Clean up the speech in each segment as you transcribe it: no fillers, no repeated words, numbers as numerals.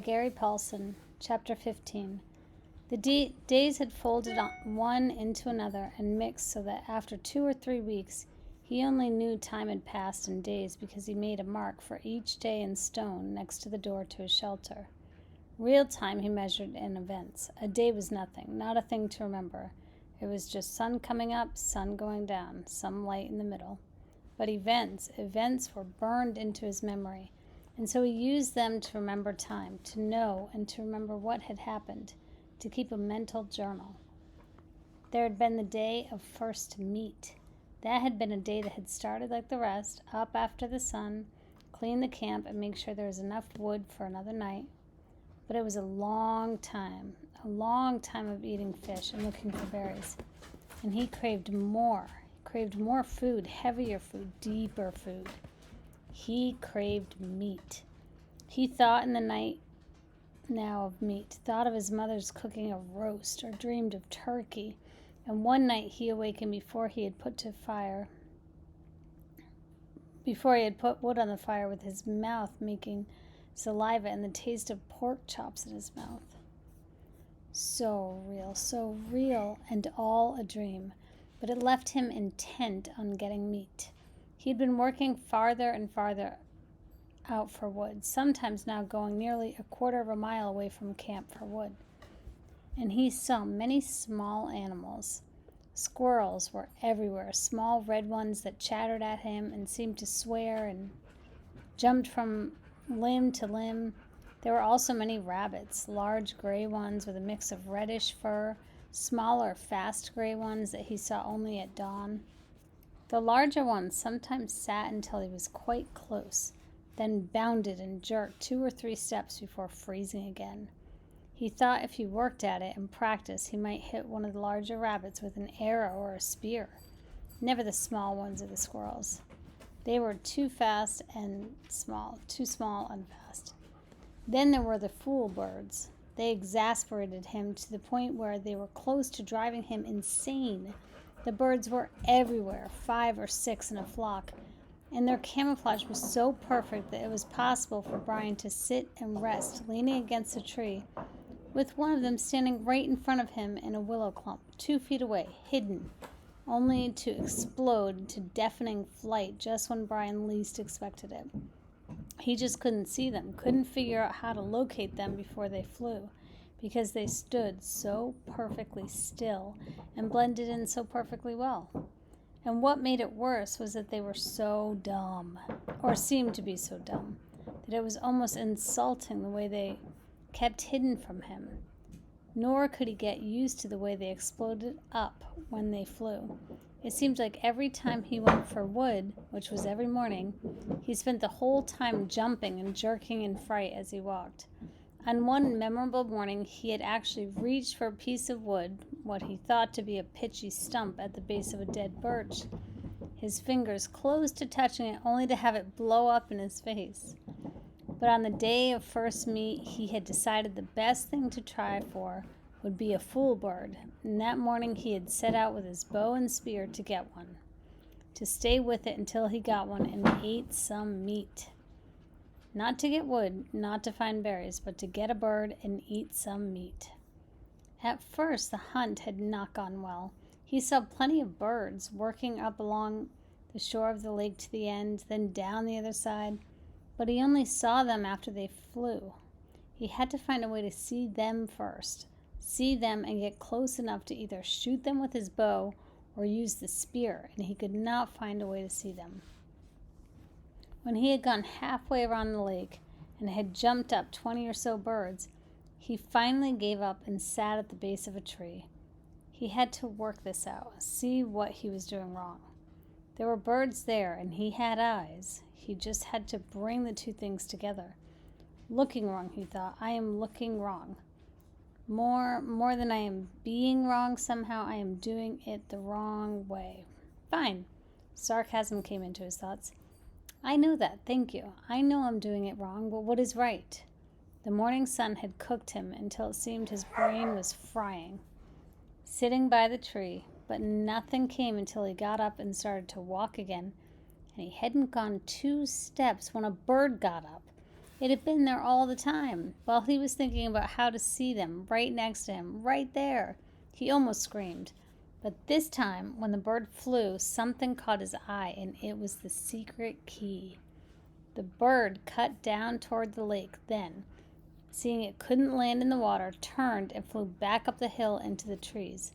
Gary Paulsen, Chapter 15. The days had folded one into another and mixed so that after 2 or 3 weeks, he only knew time had passed in days because he made a mark for each day in stone next to the door to his shelter. Real time he measured in events. A day was nothing, not a thing to remember. It was just sun coming up, sun going down, some light in the middle. But events were burned into his memory. And so he used them to remember time, to know and to remember what had happened, to keep a mental journal. There had been the day of first meet. That had been a day that had started like the rest, up after the sun, clean the camp and make sure there was enough wood for another night. But it was a long time of eating fish and looking for berries. And he craved more food, heavier food, deeper food. He craved meat. He thought in the night now of meat, thought of his mother's cooking a roast or dreamed of turkey. And one night he awakened before he had put wood on the fire with his mouth making saliva and the taste of pork chops in his mouth. So real, and all a dream. But it left him intent on getting meat. He'd been working farther and farther out for wood, sometimes now going nearly a quarter of a mile away from camp for wood. And he saw many small animals. Squirrels were everywhere, small red ones that chattered at him and seemed to swear and jumped from limb to limb. There were also many rabbits, large gray ones with a mix of reddish fur, smaller, fast gray ones that he saw only at dawn. The larger ones sometimes sat until he was quite close, then bounded and jerked 2 or 3 steps before freezing again. He thought if he worked at it and practiced, he might hit one of the larger rabbits with an arrow or a spear. Never the small ones or the squirrels. They were too fast and small, too small and fast. Then there were the fool birds. They exasperated him to the point where they were close to driving him insane. The birds were everywhere, 5 or 6 in a flock, and their camouflage was so perfect that it was possible for Brian to sit and rest, leaning against a tree, with one of them standing right in front of him in a willow clump, 2 feet away, hidden, only to explode into deafening flight just when Brian least expected it. He just couldn't see them, couldn't figure out how to locate them before they flew, because they stood so perfectly still and blended in so perfectly well. And what made it worse was that they were so dumb, or seemed to be so dumb, that it was almost insulting the way they kept hidden from him. Nor could he get used to the way they exploded up when they flew. It seemed like every time he went for wood, which was every morning, he spent the whole time jumping and jerking in fright as he walked. On one memorable morning, he had actually reached for a piece of wood, what he thought to be a pitchy stump at the base of a dead birch. His fingers close to touching it, only to have it blow up in his face. But on the day of first meet, he had decided the best thing to try for would be a fool bird, and that morning he had set out with his bow and spear to get one, to stay with it until he got one and ate some meat. Not to get wood, not to find berries, but to get a bird and eat some meat. At first, the hunt had not gone well. He saw plenty of birds working up along the shore of the lake to the end, then down the other side, but he only saw them after they flew. He had to find a way to see them first, see them and get close enough to either shoot them with his bow or use the spear, and he could not find a way to see them. When he had gone halfway around the lake and had jumped up 20 or so birds, he finally gave up and sat at the base of a tree. He had to work this out, see what he was doing wrong. There were birds there, and he had eyes. He just had to bring the 2 things together. Looking wrong, he thought. I am looking wrong. More than I am being wrong, somehow I am doing it the wrong way. Fine. Sarcasm came into his thoughts. I know that, thank you. I know I'm doing it wrong, but what is right? The morning sun had cooked him until it seemed his brain was frying. Sitting by the tree, but nothing came until he got up and started to walk again, and he hadn't gone 2 steps when a bird got up. It had been there all the time, while he was thinking about how to see them right next to him, right there. He almost screamed. But this time, when the bird flew, something caught his eye, and it was the secret key. The bird cut down toward the lake, then, seeing it couldn't land in the water, turned and flew back up the hill into the trees.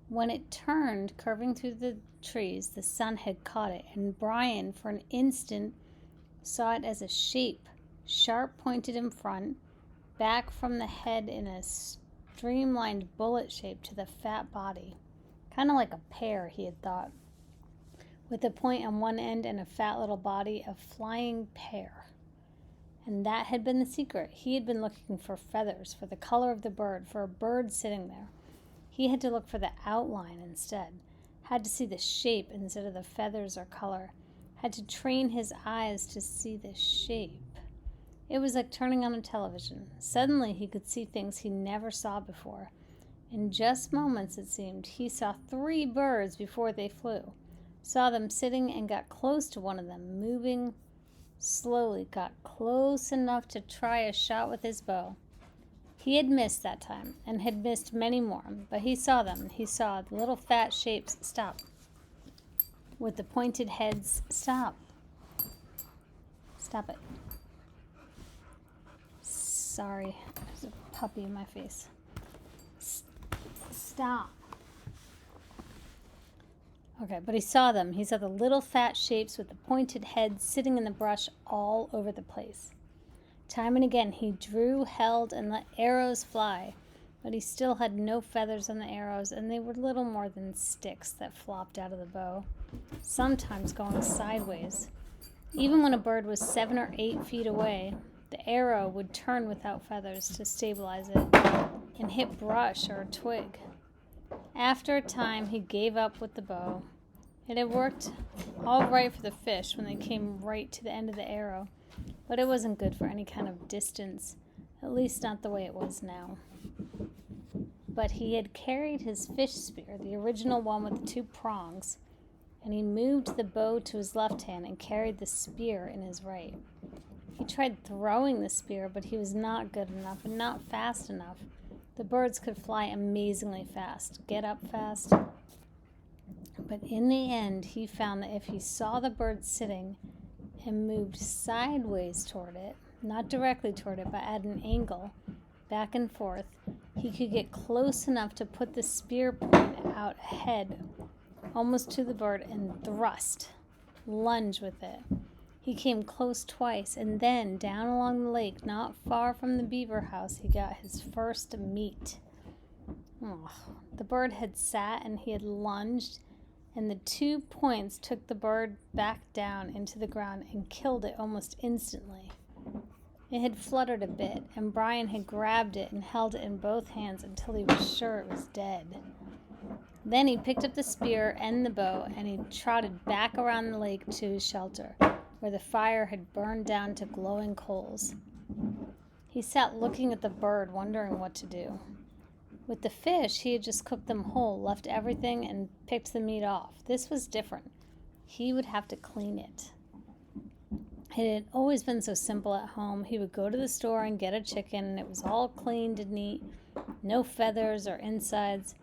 When it turned, curving through the trees, the sun had caught it, and Brian, for an instant, saw it as a shape, sharp pointed in front, back from the head in a streamlined bullet shape to the fat body. Kind of like a pear, he had thought, with a point on one end and a fat little body, a flying pear. And that had been the secret. He had been looking for feathers, for the color of the bird, for a bird sitting there. He had to look for the outline instead, had to see the shape instead of the feathers or color, had to train his eyes to see the shape. It was like turning on a television. Suddenly he could see things he never saw before. In just moments, it seemed, he saw 3 birds before they flew, saw them sitting and got close to one of them, moving slowly, got close enough to try a shot with his bow. He had missed that time, and had missed many more, but he saw them. He saw the little fat shapes stop, with the pointed heads stop. Stop it. Sorry, there's a puppy in my face. Stop. Okay, but he saw them. He saw the little fat shapes with the pointed heads sitting in the brush all over the place. Time and again he drew, held, and let arrows fly, but he still had no feathers on the arrows, and they were little more than sticks that flopped out of the bow, sometimes going sideways. Even when a bird was 7 or 8 feet away, the arrow would turn without feathers to stabilize it and hit brush or a twig. After a time, he gave up with the bow. It had worked all right for the fish when they came right to the end of the arrow, but it wasn't good for any kind of distance, at least not the way it was now. But he had carried his fish spear, the original one with the 2 prongs, and he moved the bow to his left hand and carried the spear in his right. He tried throwing the spear, but he was not good enough and not fast enough. The birds could fly amazingly fast, get up fast. But in the end, he found that if he saw the bird sitting and moved sideways toward it, not directly toward it, but at an angle, back and forth, he could get close enough to put the spear point out ahead, almost to the bird, and thrust, lunge with it. He came close twice, and then down along the lake, not far from the beaver house, he got his first meat. The bird had sat and he had lunged, and the 2 points took the bird back down into the ground and killed it almost instantly. It had fluttered a bit, and Brian had grabbed it and held it in both hands until he was sure it was dead. Then he picked up the spear and the bow, and he trotted back around the lake to his shelter, where the fire had burned down to glowing coals. He sat looking at the bird, wondering what to do. With the fish, he had just cooked them whole, left everything, and picked the meat off. This was different. He would have to clean it. It had always been so simple at home. He would go to the store and get a chicken, and it was all cleaned and neat, no feathers or insides,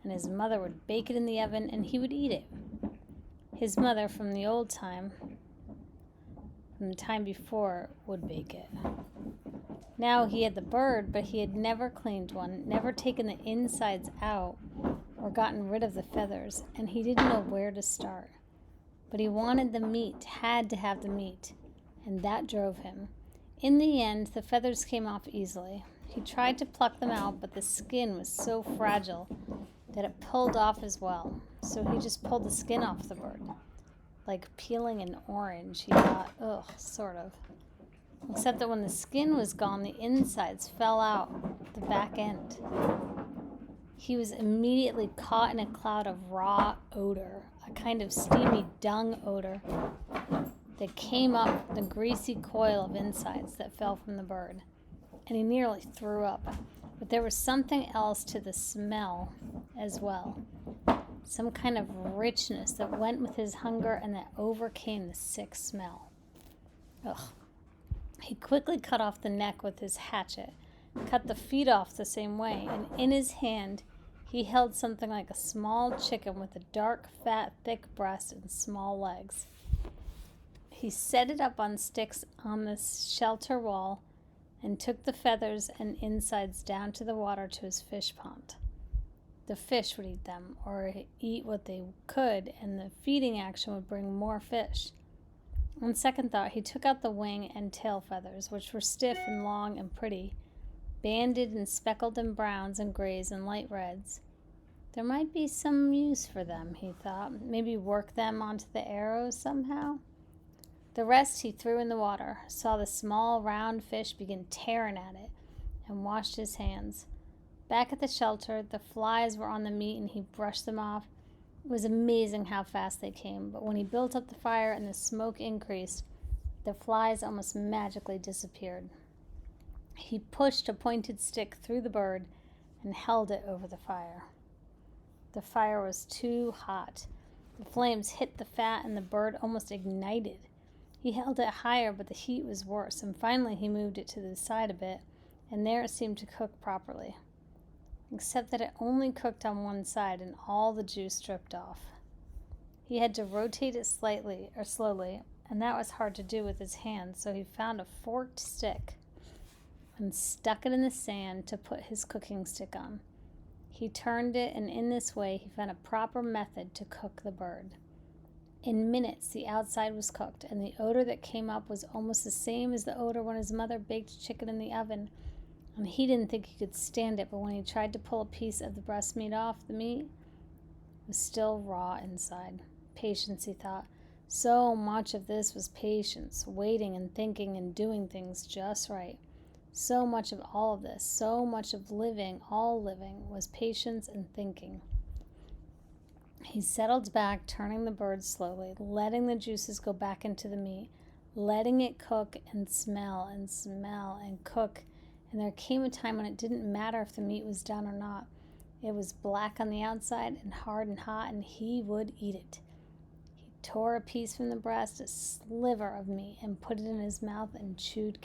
and his mother would bake it in the oven, and he would eat it. His mother, from the time before, would bake it. Now he had the bird, but he had never cleaned one, never taken the insides out or gotten rid of the feathers, and he didn't know where to start. But he wanted the meat, had to have the meat, and that drove him. In the end, the feathers came off easily. He tried to pluck them out, but the skin was so fragile that it pulled off as well. So he just pulled the skin off the bird. Like peeling an orange, he thought, sort of. Except that when the skin was gone, the insides fell out the back end. He was immediately caught in a cloud of raw odor, a kind of steamy dung odor that came up the greasy coil of insides that fell from the bird. And he nearly threw up. But there was something else to the smell as well. Some kind of richness that went with his hunger and that overcame the sick smell. Ugh. He quickly cut off the neck with his hatchet, cut the feet off the same way, and in his hand he held something like a small chicken with a dark, fat, thick breast and small legs. He set it up on sticks on the shelter wall and took the feathers and insides down to the water to his fish pond. The fish would eat them, or eat what they could, and the feeding action would bring more fish. On second thought, he took out the wing and tail feathers, which were stiff and long and pretty, banded and speckled in browns and grays and light reds. There might be some use for them, he thought. Maybe work them onto the arrows somehow. The rest he threw in the water, saw the small round fish begin tearing at it, and washed his hands. Back at the shelter, the flies were on the meat and he brushed them off. It was amazing how fast they came, but when he built up the fire and the smoke increased, the flies almost magically disappeared. He pushed a pointed stick through the bird and held it over the fire. The fire was too hot. The flames hit the fat and the bird almost ignited. He held it higher, but the heat was worse, and finally he moved it to the side a bit, and there it seemed to cook properly. Except that it only cooked on one side and all the juice dripped off. He had to rotate it slowly, and that was hard to do with his hands, so he found a forked stick and stuck it in the sand to put his cooking stick on. He turned it, and in this way he found a proper method to cook the bird. In minutes the outside was cooked, and the odor that came up was almost the same as the odor when his mother baked chicken in the oven. And he didn't think he could stand it, but when he tried to pull a piece of the breast meat off, the meat was still raw inside. Patience, he thought. So much of this was patience, waiting and thinking and doing things just right. So much of all of this, so much of living, all living, was patience and thinking. He settled back, turning the bird slowly, letting the juices go back into the meat, letting it cook and smell and cook. And there came a time when it didn't matter if the meat was done or not. It was black on the outside and hard and hot, and he would eat it. He tore a piece from the breast, a sliver of meat, and put it in his mouth and chewed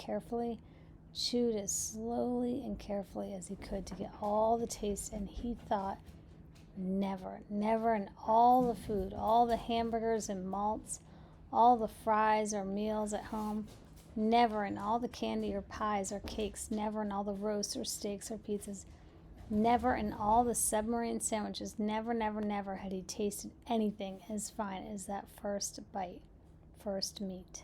as slowly and carefully as he could to get all the taste. And he thought, never in all the food, all the hamburgers and malts, all the fries or meals at home, never in all the candy or pies or cakes, never in all the roasts or steaks or pizzas, never in all the submarine sandwiches, never had he tasted anything as fine as that first bite, first meat.